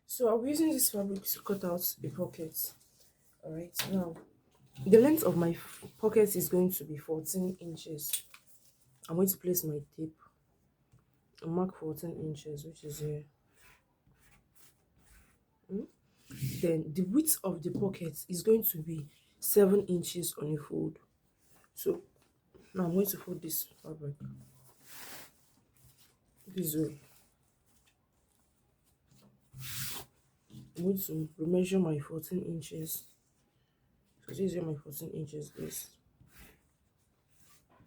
So I'll be using this fabric to cut out the pocket. Alright, now the length of my pocket is going to be 14 inches. I'm going to place my tape and mark 14 inches, which is here. Then the width of the pocket is going to be 7 inches on a fold. So now I'm going to fold this fabric this way. I'm going to measure my 14 inches. So this is where my 14 inches is.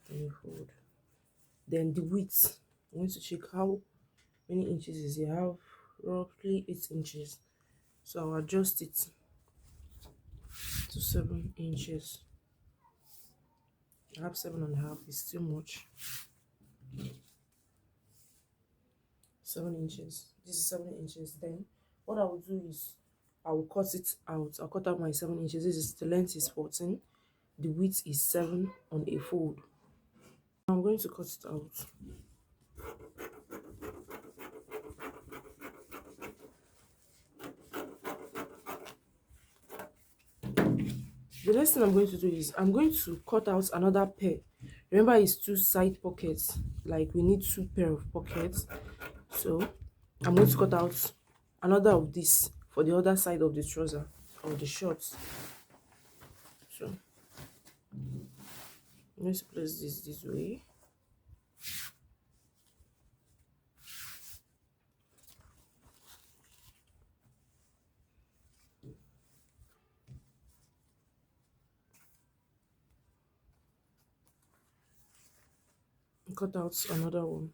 Let me fold. Then the width, I'm going to check how many inches is here. I have roughly 8 inches. So I'll adjust it to 7 inches. I have 7.5, it's too much. 7 inches. This is 7 inches. Then what I will do is I will cut it out. I'll cut out my 7 inches. This is the length is 14. The width is 7 on a fold. I'm going to cut it out. The next thing I'm going to do is I'm going to cut out another pair. Remember, it's 2 side pockets. Like we need 2 pair of pockets. So I'm going to cut out another of this for the other side of the trouser or the shorts. So I'm going to place this way. Cut out another one.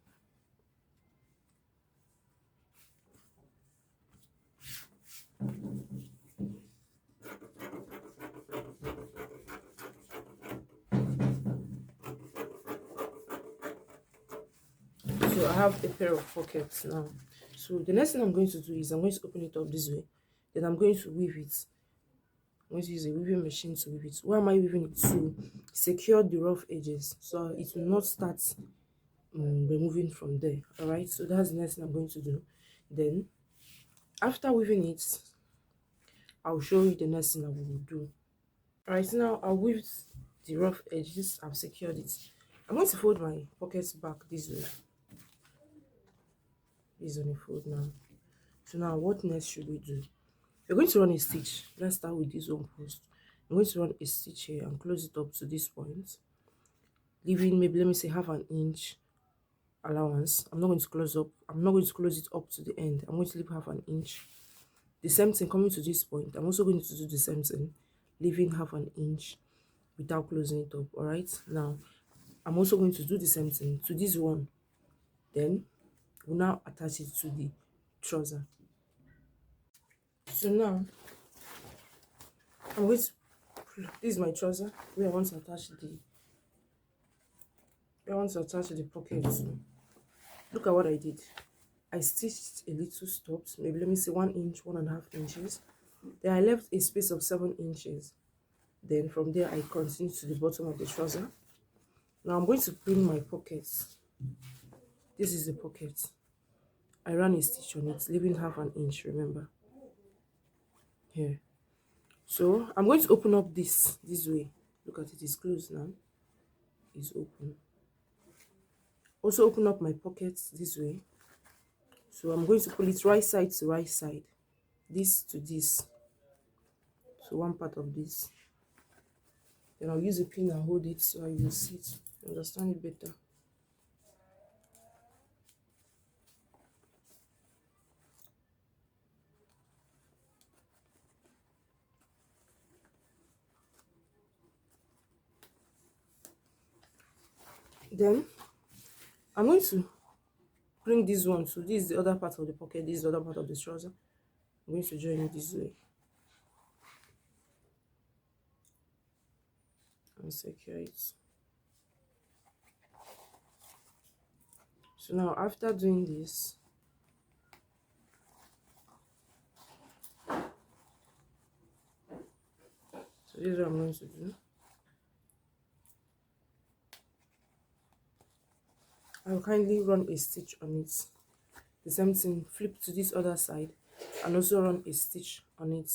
So I have a pair of pockets now. So the next thing I'm going to do is I'm going to open it up this way. Then I'm going to weave it. I'm going to use a weaving machine to weave it. Why am I weaving it? To secure the rough edges so it will not start removing from there. Alright, so that's the next thing I'm going to do. Then after weaving it, I'll show you the next thing I will do. Alright, so now I'll weave the rough edges. I've secured it. I'm going to fold my pockets back this way. This is on a fold now. So now what next should we do? We're going to run a stitch. Let's start with this one first. I'm going to run a stitch here and close it up to this point, leaving maybe, let me say, half an inch allowance. I'm not going to close it up to the end. I'm going to leave half an inch. The same thing coming to this point. I'm also going to do the same thing, leaving half an inch without closing it up. All right, now I'm also going to do the same thing to this one. Then we'll now attach it to the trouser. So now I'm going to, this is my trouser where I want to attach the pocket. Look at what I did. I stitched a little stops, maybe let me say 1 inch, 1.5 inches. Then I left a space of 7 inches. Then from there I continued to the bottom of the trouser. Now I'm going to pin my pockets. This is the pocket. I ran a stitch on it, leaving half an inch, remember, here. So I'm going to open up this way. Look at it, it's closed now. It's open. Also open up my pockets this way. So I'm going to pull it right side to right side, this to this. So one part of this. Then I'll use a pin and hold it so I will see it, understand it better. Then I'm going to bring this one. So this is the other part of the pocket, this is the other part of the trouser. I'm going to join it this way and secure it. So now after doing this, so this is what I'm going to do. I will kindly run a stitch on it. The same thing, flip to this other side, and also run a stitch on it.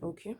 Okay.